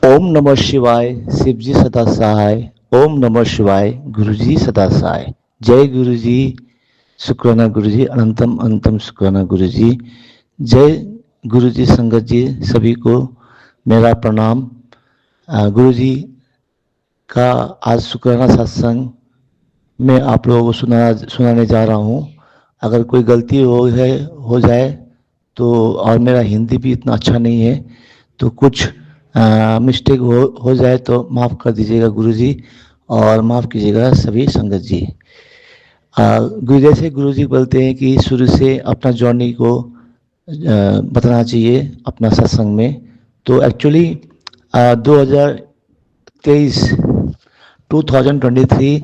ओम नमः शिवाय, शिवजी सदा सहाय। ओम नमः शिवाय, गुरुजी सदा सहाय। जय गुरुजी, शुक्राना गुरुजी, अनंतम अनंतम शुक्राना गुरुजी। जय गुरुजी, संगत जी सभी को मेरा प्रणाम। गुरुजी का आज शुक्राना सत्संग में आप लोगों को सुनाने जा रहा हूँ। अगर कोई गलती हो जाए तो, और मेरा हिंदी भी इतना अच्छा नहीं है, तो कुछ मिस्टेक हो जाए तो माफ़ कर दीजिएगा गुरुजी, और माफ़ कीजिएगा सभी संगत जी। जैसे गुरुजी बोलते हैं कि शुरू से अपना जर्नी को बताना चाहिए अपना सत्संग में। तो एक्चुअली 2023 2023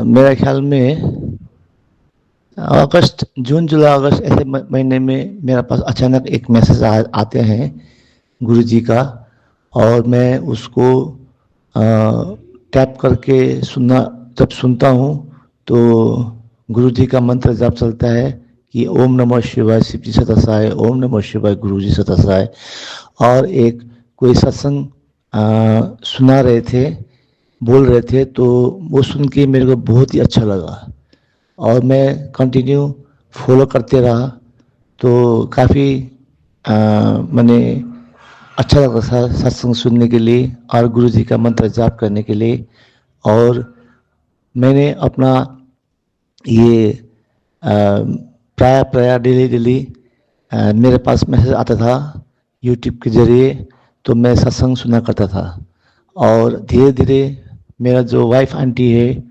मेरा ख्याल में अगस्त, जून जुलाई अगस्त ऐसे महीने में मेरे पास अचानक एक मैसेज आते हैं गुरुजी का, और मैं उसको टैप करके जब सुनता हूँ तो गुरुजी का मंत्र जब चलता है कि ओम नमः शिवाय शिवजी सदा सहाय, ओम नमः शिवाय गुरुजी सदा सहाय। और एक कोई सत्संग सुना रहे थे, बोल रहे थे, तो वो सुन के मेरे को बहुत ही अच्छा लगा और मैं कंटिन्यू फॉलो करते रहा। तो काफ़ी मैंने अच्छा लगा था सत्संग सुनने के लिए और गुरुजी का मंत्र जाप करने के लिए। और मैंने अपना ये प्राय प्राय डेली डेली मेरे पास मैसेज आता था यूट्यूब के ज़रिए, तो मैं सत्संग सुना करता था। और धीरे धीरे मेरा जो वाइफ आंटी है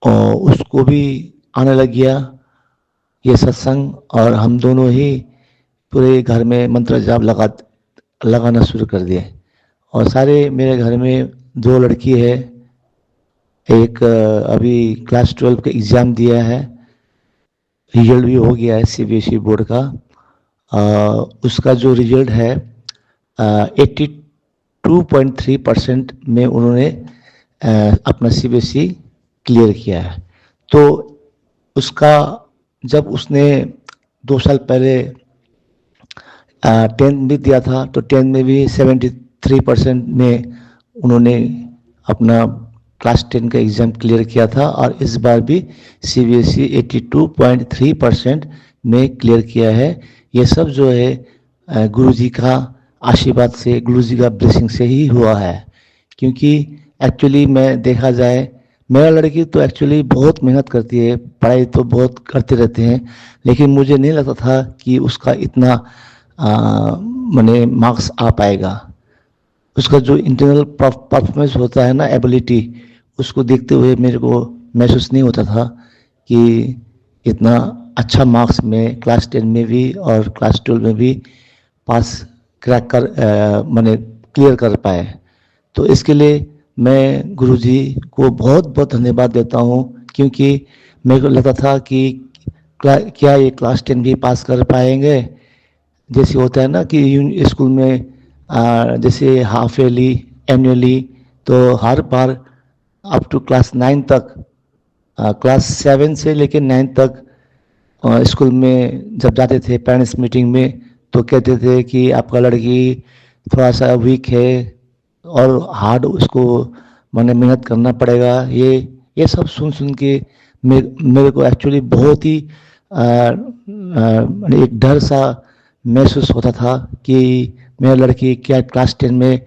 और उसको भी आने लग गया ये सत्संग, और हम दोनों ही पूरे घर में मंत्र जाप लगाना शुरू कर दिए। और सारे मेरे घर में 2 लड़की है, एक अभी क्लास 12 का एग्ज़ाम दिया है, रिजल्ट भी हो गया है सीबीएसई बोर्ड का। उसका जो रिजल्ट है 82.3% में उन्होंने अपना सीबीएसई क्लियर किया है। तो उसका जब उसने 2 साल पहले 10th भी दिया था, तो 10th में भी 73% में उन्होंने अपना क्लास 10 का एग्ज़ाम क्लियर किया था, और इस बार भी सीबीएसई 82.3% में क्लियर किया है। ये सब जो है गुरुजी का आशीर्वाद से, गुरुजी का ब्लेसिंग से ही हुआ है। क्योंकि एक्चुअली मैं देखा जाए, मेरा लड़की तो एक्चुअली बहुत मेहनत करती है, पढ़ाई तो बहुत करते रहते हैं, लेकिन मुझे नहीं लगता था कि उसका इतना माने मार्क्स आ पाएगा। उसका जो इंटरनल परफॉर्मेंस होता है ना, एबिलिटी, उसको देखते हुए मेरे को महसूस नहीं होता था कि इतना अच्छा मार्क्स में क्लास 10 में भी और क्लास 12 में भी पास क्रैक कर माने क्लियर कर पाए। तो इसके लिए मैं गुरुजी को बहुत बहुत धन्यवाद देता हूँ, क्योंकि मेरे को लगता था कि क्या ये क्लास 10 भी पास कर पाएंगे। जैसे होता है ना कि स्कूल में जैसे हाफ ईयरली, एनुअली, तो हर बार अप टू क्लास 9 तक, क्लास 7 से लेकर 9 तक स्कूल में जब जाते थे पेरेंट्स मीटिंग में, तो कहते थे कि आपका लड़की थोड़ा सा वीक है और हार्ड उसको माने मेहनत करना पड़ेगा। ये सब सुन सुन के मेरे को एक्चुअली बहुत ही माने एक डर सा महसूस होता था कि मेरा लड़की क्या क्लास 10 में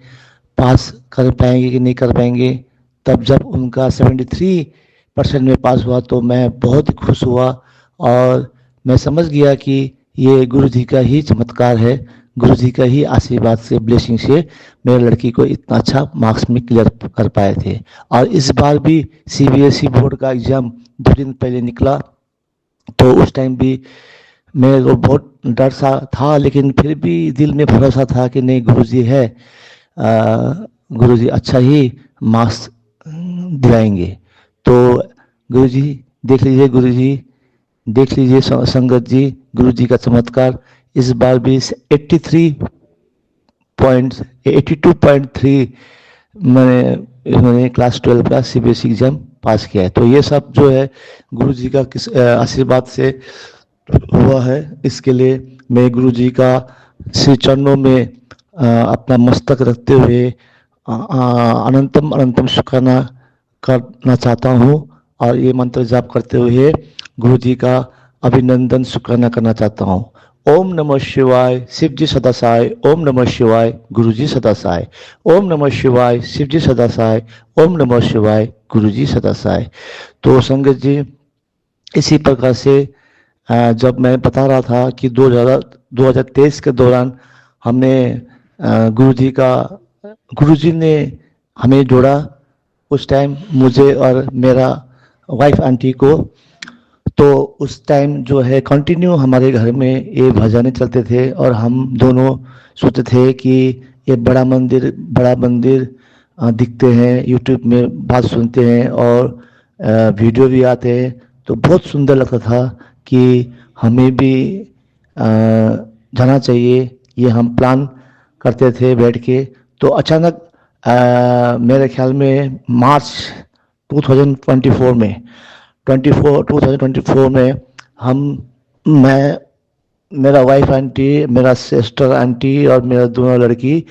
पास कर पाएंगे कि नहीं कर पाएंगे। तब जब उनका 73% में पास हुआ तो मैं बहुत ही खुश हुआ, और मैं समझ गया कि ये गुरु जी का ही चमत्कार है, गुरु जी का ही आशीर्वाद से, ब्लेसिंग से मेरे लड़की को इतना अच्छा मार्क्स में क्लियर कर पाए थे। और इस बार भी सीबीएसई बोर्ड का एग्ज़ाम 2 दिन पहले निकला, तो उस टाइम भी मेरे को बहुत डर सा था, लेकिन फिर भी दिल में भरोसा था कि नहीं, गुरुजी है, गुरुजी अच्छा ही मार्क्स दिलाएंगे। तो गुरुजी देख लीजिए, गुरुजी देख लीजिए संगत जी, गुरुजी का चमत्कार। इस बार भी 82.3 मैंने इन्होंने क्लास 12 का सीबीएसई एग्जाम पास किया है। तो ये सब जो है गुरुजी का किस आशीर्वाद से हुआ है। इसके लिए मैं गुरुजी का श्री चरणों में अपना मस्तक रखते हुए अनंतम अनंतम शुक्राना करना चाहता हूँ और ये मंत्र जाप करते हुए गुरु जी का अभिनंदन शुक्राना करना चाहता हूँ। ओम नमः शिवाय, शिव जी सदा सहाय। ओम नमः शिवाय, गुरु जी सदा सहाय। ओम नमः शिवाय, शिव जी सदा सहाय। ओम नमः शिवाय, गुरु जी सदा सहाय। तो संगत जी, इसी प्रकार से जब मैं बता रहा था कि 2023 के दौरान हमने गुरु जी ने हमें जोड़ा, उस टाइम मुझे और मेरा वाइफ आंटी को। तो उस टाइम जो है कंटिन्यू हमारे घर में ये भजन चलते थे और हम दोनों सोचते थे कि ये बड़ा मंदिर दिखते हैं, यूट्यूब में बात सुनते हैं और वीडियो भी आते हैं, तो बहुत सुंदर लगता था कि हमें भी जाना चाहिए। ये हम प्लान करते थे बैठ के। तो अचानक मेरे ख्याल में मार्च 2024 में 2024 में मैं, मेरा वाइफ आंटी, मेरा सिस्टर आंटी और मेरा दोनों लड़की,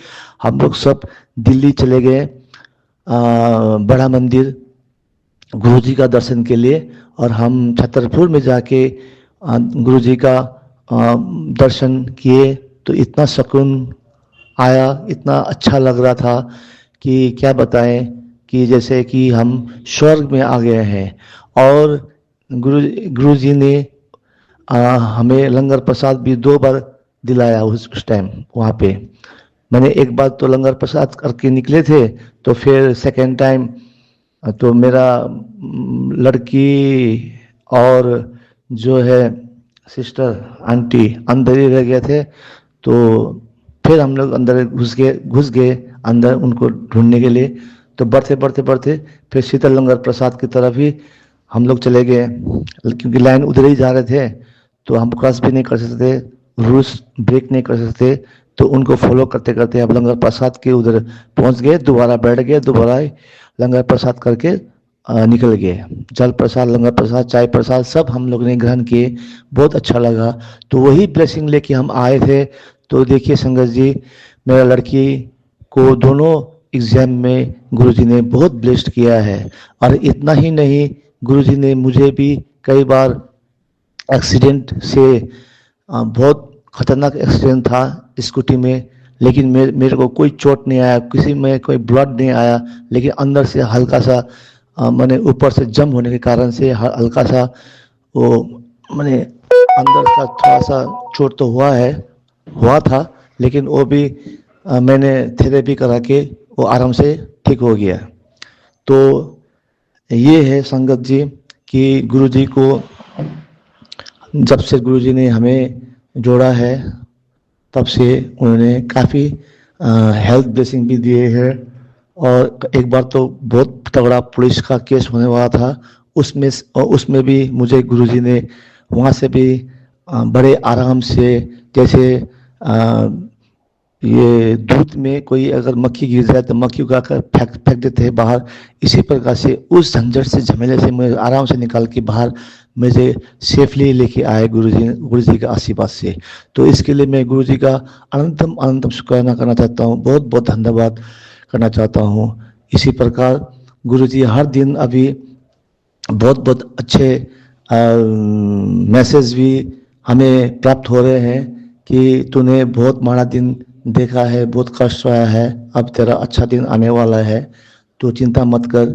हम लोग सब दिल्ली चले गए बड़ा मंदिर गुरु जी का दर्शन के लिए। और हम छतरपुर में जाके गुरु जी का दर्शन किए, तो इतना सुकून आया, इतना अच्छा लग रहा था कि क्या बताएं, कि जैसे कि हम स्वर्ग में आ गए हैं। और गुरु जी ने हमें लंगर प्रसाद भी 2 बार दिलाया उस टाइम वहाँ पे। मैंने एक बार तो लंगर प्रसाद करके निकले थे, तो फिर सेकेंड टाइम तो मेरा लड़की और जो है सिस्टर आंटी अंदर ही रह गए थे। तो फिर हम लोग अंदर घुस गए अंदर उनको ढूंढने के लिए। तो बढ़ते फिर शीतल लंगर प्रसाद की तरफ ही हम लोग चले गए, क्योंकि लाइन उधर ही जा रहे थे, तो हम क्रॉस भी नहीं कर सकते, रूल्स ब्रेक नहीं कर सकते। तो उनको फॉलो करते करते अब लंगर प्रसाद के उधर पहुंच गए, दोबारा बैठ गए, दोबारा लंगर प्रसाद करके निकल गए। जल प्रसाद, लंगर प्रसाद, चाय प्रसाद सब हम लोग ने ग्रहण किए, बहुत अच्छा लगा। तो वही ब्लेसिंग लेके हम आए थे। तो देखिए संगत जी, मेरा लड़की को दोनों एग्जाम में गुरुजी ने बहुत ब्लेस्ड किया है। और इतना ही नहीं, गुरुजी ने मुझे भी कई बार एक्सीडेंट से, बहुत खतरनाक एक्सीडेंट था स्कूटी में, लेकिन मेरे को कोई चोट नहीं आया, किसी में कोई ब्लड नहीं आया, लेकिन अंदर से हल्का सा मैंने ऊपर से जंप होने के कारण से हल्का सा वो मैंने अंदर का थोड़ा सा चोट तो हुआ था, लेकिन वो भी मैंने थेरेपी करा के वो आराम से ठीक हो गया। तो ये है संगत जी कि गुरुजी को, जब से गुरुजी ने हमें जोड़ा है तब से उन्होंने काफ़ी हेल्थ ब्लेसिंग भी दिए हैं। और एक बार तो बहुत तगड़ा पुलिस का केस होने वाला था, उसमें भी मुझे गुरुजी ने वहाँ से भी बड़े आराम से, जैसे ये दूध में कोई अगर मक्खी गिर जाए तो मक्खी उगाकर फेंक देते हैं बाहर, इसी प्रकार से उस झंझट से, झमेले से मुझे आराम से निकाल के बाहर मुझे सेफली लेके आए गुरुजी का आशीर्वाद से। तो इसके लिए मैं गुरुजी का अनंतम अनंतम शुक्राना करना चाहता हूँ, बहुत बहुत धन्यवाद करना चाहता हूँ। इसी प्रकार गुरुजी हर दिन अभी बहुत बहुत अच्छे मैसेज भी हमें प्राप्त हो रहे हैं कि तूने बहुत माड़ा दिन देखा है, बहुत कष्ट आया है, अब तेरा अच्छा दिन आने वाला है, तो चिंता मत कर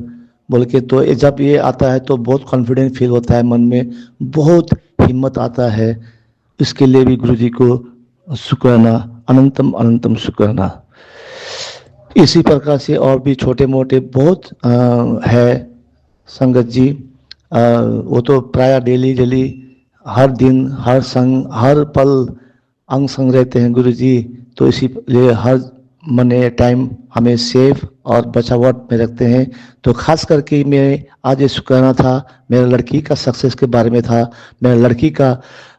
बोल के। तो जब ये आता है तो बहुत कॉन्फिडेंस फील होता है, मन में बहुत हिम्मत आता है। इसके लिए भी गुरुजी को शुक्राना, अनंतम अनंतम शुक्राना। इसी प्रकार से और भी छोटे मोटे बहुत है संगत जी, वो तो प्राय डेली हर दिन, हर संग, हर पल अंग संग रहते हैं गुरुजी। तो इसी लिए हर मने टाइम हमें सेफ और बचावट में रखते हैं। तो खास करके मैं आज ये शुक्राना था, मेरा लड़की का सक्सेस के बारे में था, मेरा लड़की का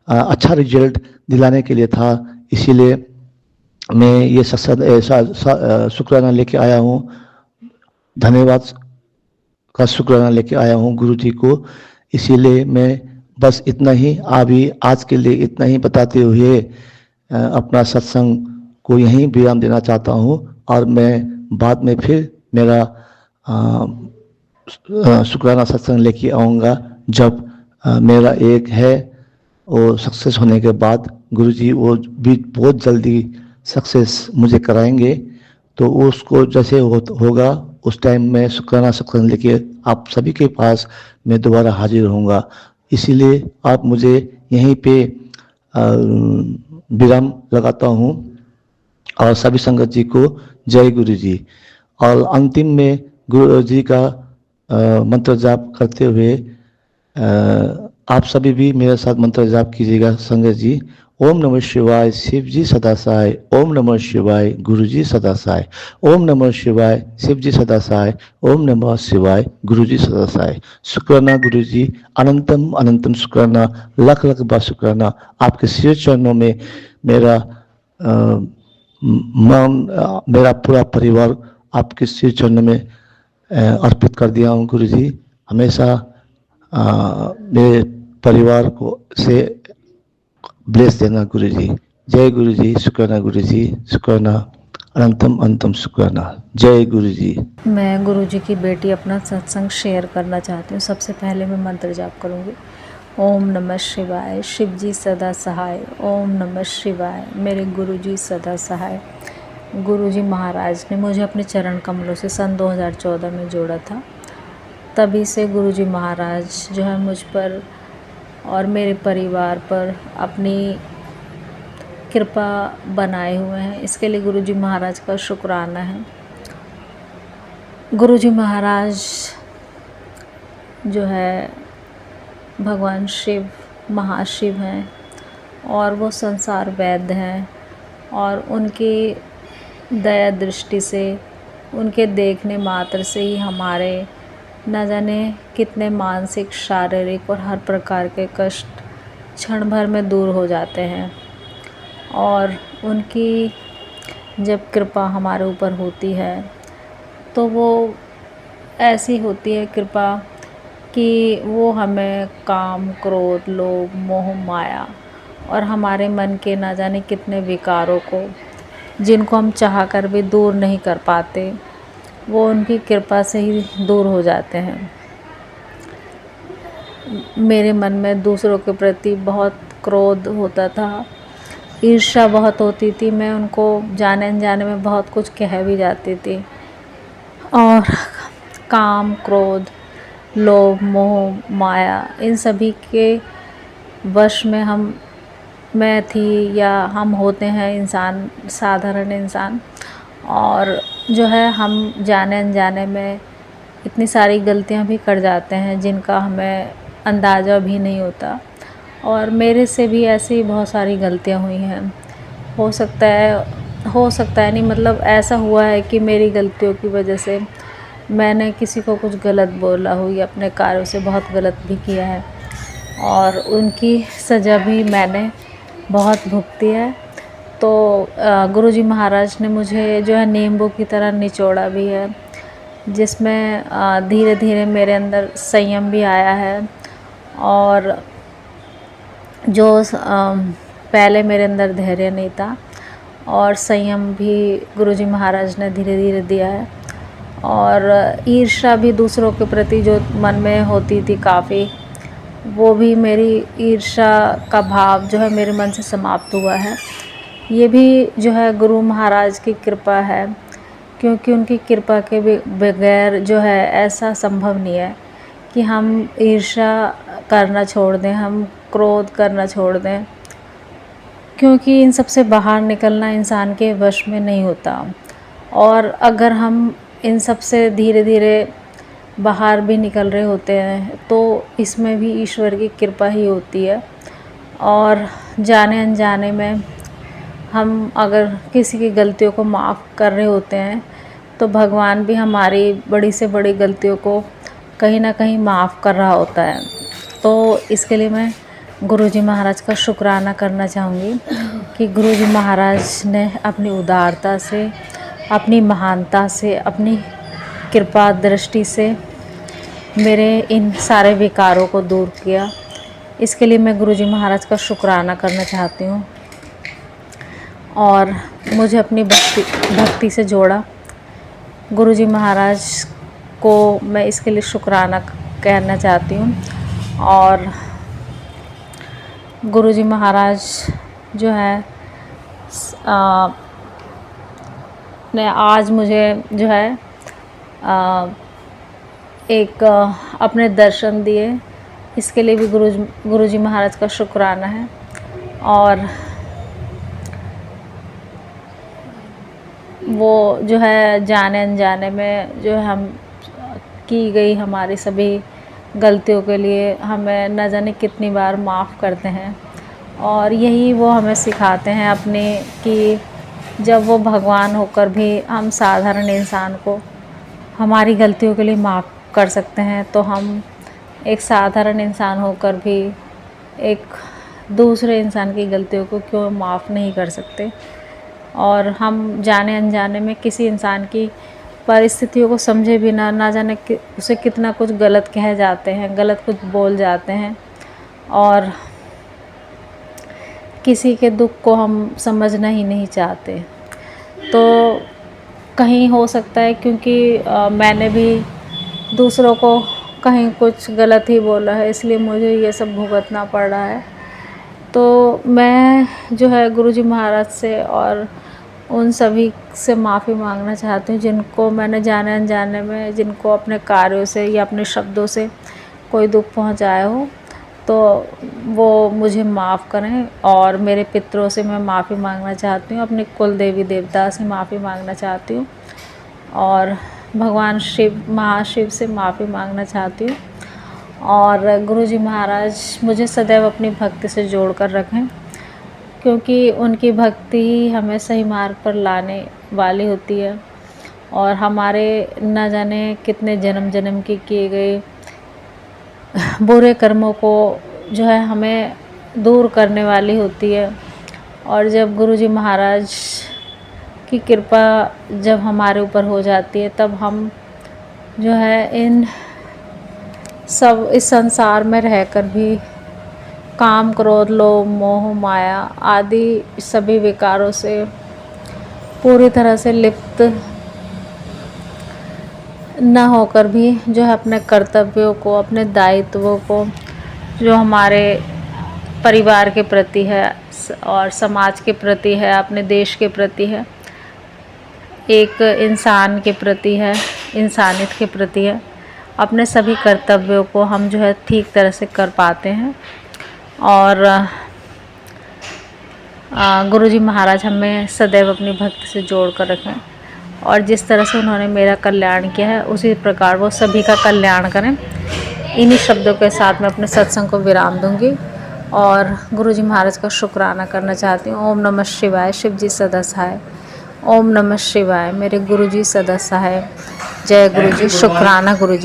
अच्छा रिजल्ट दिलाने के लिए था। इसीलिए मैं ये शुक्राना लेके आया हूँ, धन्यवाद का शुक्राना लेके आया हूँ गुरुजी को। इसीलिए मैं बस इतना ही आज के लिए इतना ही बताते हुए अपना सत्संग को यहीं विराम देना चाहता हूँ और मैं बाद में फिर मेरा शुक्राना सत्संग लेके आऊँगा जब मेरा एक है वो सक्सेस होने के बाद गुरुजी वो भी बहुत जल्दी सक्सेस मुझे कराएंगे, तो उसको जैसे होगा उस टाइम मैं शुक्राना सत्संग लेके आप सभी के पास मैं दोबारा हाजिर होऊंगा। इसीलिए आप मुझे यहीं पे विराम लगाता हूँ और सभी संगत जी को जय गुरु जी। और अंतिम में गुरु जी का मंत्र जाप करते हुए आप सभी भी मेरे साथ मंत्र जाप कीजिएगा संगत जी। ओम नमः शिवाय शिव जी सदा सहाय, ओम नमः शिवाय गुरु जी सदा सहाय, ओम नमः शिवाय शिव जी सदा सहाय, ओम नमः शिवाय गुरु जी सदा सहाय। शुक्राना गुरु जी, अनंतम अनंतम शुक्राना, लख लख बार शुक्राना। आपके सिर चरणों में मेरा मेरा पूरा परिवार आपके सिर चरणों में अर्पित कर दिया हूँ गुरु जी। हमेशा मेरे परिवार को से ब्लेस देना गुरु जी। जय गुरु जी, शुक्राना गुरु जी, शुक्राना, अनंतम अनंतम शुक्राना। जय गुरु जी। मैं गुरु जी की बेटी अपना सत्संग शेयर करना चाहती हूँ। सबसे पहले मैं मंत्र जाप करूँगी। ओम नमः शिवाय, शिव जी सदा सहाय, ओम नमः शिवाय, मेरे गुरु जी सदा सहाय। गुरु जी महाराज ने मुझे अपने चरण कमलों से सन 2014 में जोड़ा था। तभी से गुरु जी महाराज जो है मुझ पर और मेरे परिवार पर अपनी कृपा बनाए हुए हैं। इसके लिए गुरु जी महाराज का शुक्राना है। गुरु जी महाराज जो है भगवान शिव महाशिव हैं और वो संसार वैद्य हैं, और उनकी दया दृष्टि से, उनके देखने मात्र से ही हमारे न जाने कितने मानसिक, शारीरिक और हर प्रकार के कष्ट क्षण भर में दूर हो जाते हैं। और उनकी जब कृपा हमारे ऊपर होती है तो वो ऐसी होती है कृपा कि वो हमें काम, क्रोध, लोभ, मोह, माया और हमारे मन के ना जाने कितने विकारों को, जिनको हम चाह कर भी दूर नहीं कर पाते, वो उनकी कृपा से ही दूर हो जाते हैं। मेरे मन में दूसरों के प्रति बहुत क्रोध होता था, ईर्ष्या बहुत होती थी। मैं उनको जाने अनजाने में बहुत कुछ कह भी जाती थी, और काम, क्रोध, लोभ, मोह, माया, इन सभी के वश में मैं थी, या हम होते हैं इंसान, साधारण इंसान। और जो है हम जाने अनजाने में इतनी सारी गलतियां भी कर जाते हैं जिनका हमें अंदाज़ा भी नहीं होता। और मेरे से भी ऐसी बहुत सारी गलतियां हुई हैं। हो सकता है नहीं, मतलब ऐसा हुआ है कि मेरी गलतियों की वजह से मैंने किसी को कुछ गलत बोला हो या अपने कार्यों से बहुत गलत भी किया है, और उनकी सज़ा भी मैंने बहुत भुगती है। तो गुरुजी महाराज ने मुझे जो है नींबू की तरह निचोड़ा भी है, जिसमें धीरे धीरे मेरे अंदर संयम भी आया है। और जो पहले मेरे अंदर धैर्य नहीं था, और संयम भी गुरुजी महाराज ने धीरे धीरे दिया है। और ईर्ष्या भी दूसरों के प्रति जो मन में होती थी काफ़ी, वो भी मेरी ईर्ष्या का भाव जो है मेरे मन से समाप्त हुआ है। ये भी जो है गुरु महाराज की कृपा है, क्योंकि उनकी कृपा के बगैर जो है ऐसा संभव नहीं है कि हम ईर्ष्या करना छोड़ दें, हम क्रोध करना छोड़ दें, क्योंकि इन सब से बाहर निकलना इंसान के वश में नहीं होता। और अगर हम इन सब से धीरे धीरे बाहर भी निकल रहे होते हैं तो इसमें भी ईश्वर की कृपा ही होती है। और जाने अनजाने में हम अगर किसी की गलतियों को माफ़ कर रहे होते हैं तो भगवान भी हमारी बड़ी से बड़ी गलतियों को कहीं ना कहीं माफ़ कर रहा होता है। तो इसके लिए मैं गुरुजी महाराज का शुक्राना करना चाहूँगी कि गुरुजी महाराज ने अपनी उदारता से, अपनी महानता से, अपनी कृपा दृष्टि से मेरे इन सारे विकारों को दूर किया। इसके लिए मैं गुरुजी महाराज का शुक्राना करना चाहती हूँ। और मुझे अपनी भक्ति से जोड़ा। गुरुजी महाराज को मैं इसके लिए शुक्राना कहना चाहती हूँ। और गुरुजी महाराज जो है ने आज मुझे जो है अपने दर्शन दिए, इसके लिए भी गुरुजी महाराज का शुक्राना है। और वो जो है जाने अनजाने में जो है हम की गई हमारी सभी गलतियों के लिए हमें न जाने कितनी बार माफ़ करते हैं। और यही वो हमें सिखाते हैं अपने कि जब वो भगवान होकर भी हम साधारण इंसान को हमारी गलतियों के लिए माफ़ कर सकते हैं, तो हम एक साधारण इंसान होकर भी एक दूसरे इंसान की गलतियों को क्यों माफ़ नहीं कर सकते। और हम जाने अनजाने में किसी इंसान की परिस्थितियों को समझे बिना ना जाने कि उसे कितना कुछ गलत कह जाते हैं, गलत कुछ बोल जाते हैं, और किसी के दुख को हम समझना ही नहीं चाहते। तो कहीं हो सकता है क्योंकि मैंने भी दूसरों को कहीं कुछ गलत ही बोला है, इसलिए मुझे ये सब भुगतना पड़ रहा है। तो मैं जो है गुरुजी महाराज से और उन सभी से माफ़ी मांगना चाहती हूँ जिनको मैंने जाने अनजाने में, जिनको अपने कार्यों से या अपने शब्दों से कोई दुख पहुँचाया हो, तो वो मुझे माफ़ करें। और मेरे पितरों से मैं माफ़ी मांगना चाहती हूँ, अपने कुल देवी देवता से माफ़ी मांगना चाहती हूँ, और भगवान शिव महाशिव से माफ़ी मांगना चाहती हूँ। और गुरुजी महाराज मुझे सदैव अपनी भक्ति से जोड़ कर रखें, क्योंकि उनकी भक्ति ही हमें सही मार्ग पर लाने वाली होती है। और हमारे न जाने कितने जन्म जन्म के किए गए बुरे कर्मों को जो है हमें दूर करने वाली होती है। और जब गुरुजी महाराज की कृपा जब हमारे ऊपर हो जाती है, तब हम जो है इन सब इस संसार में रहकर भी काम, क्रोध, लोभ, मोह, माया आदि सभी विकारों से पूरी तरह से लिप्त न होकर भी जो है अपने कर्तव्यों को, अपने दायित्वों को, जो हमारे परिवार के प्रति है और समाज के प्रति है, अपने देश के प्रति है, एक इंसान के प्रति है, इंसानियत के प्रति है, अपने सभी कर्तव्यों को हम जो है ठीक तरह से कर पाते हैं। और गुरुजी महाराज हमें सदैव अपनी भक्ति से जोड़ कर रखें, और जिस तरह से उन्होंने मेरा कल्याण किया है उसी प्रकार वो सभी का कल्याण करें। इन्हीं शब्दों के साथ मैं अपने सत्संग को विराम दूंगी और गुरुजी महाराज का शुक्राना करना चाहती हूँ। ओम नमः शिवाय, शिव जी सदा सहाय। ओम नमः शिवाय, मेरे गुरुजी सदा सहाय। जय गुरुजी। शुक्राना गुरुजी।